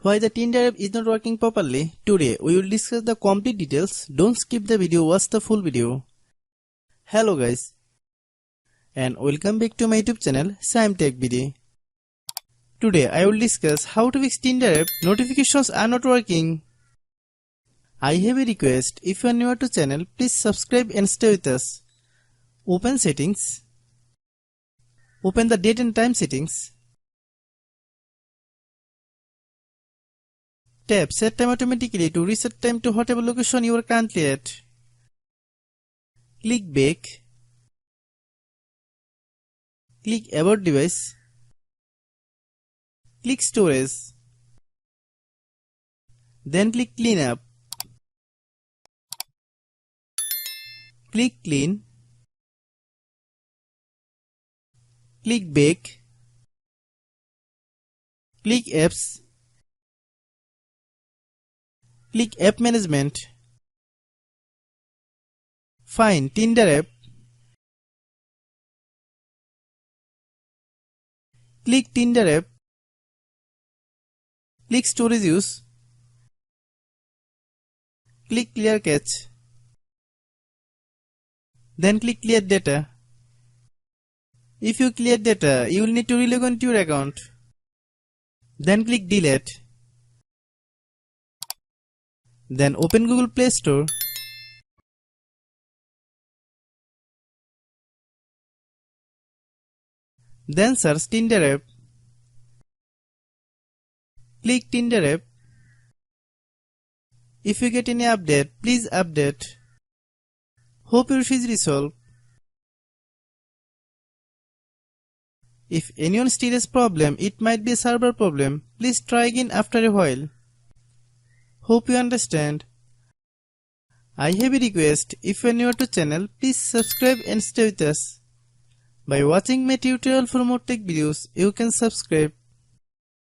Why the Tinder app is not working properly? Today we will discuss the complete details. Don't skip the video, watch the full video. Hello guys, and welcome back to my YouTube channel Shaem Tech Video. Today I will discuss how to fix Tinder app notifications are not working. I have a request. If you are new to channel, please subscribe and stay with us. Open settings. Open the date and time settings. Tap set time automatically to reset time to whatever location you are currently at. Click back. Click about device. Click storage. Then click clean up. Click clean. Click back. Click apps. Click app management. Find Tinder app. Click Tinder app. Click storage use. Click clear cache. Then click clear data. If you clear data, you will need to relog on to your account. Then click delete. Then open Google Play Store. Then search Tinder app. Click Tinder app. If you get any update, please update. Hope your issue is resolved. If anyone still has problem, it might be a server problem. Please try again after a while. Hope you understand. I have a request. If you are new to channel, please subscribe and stay with us. By watching my tutorial for more tech videos, you can subscribe.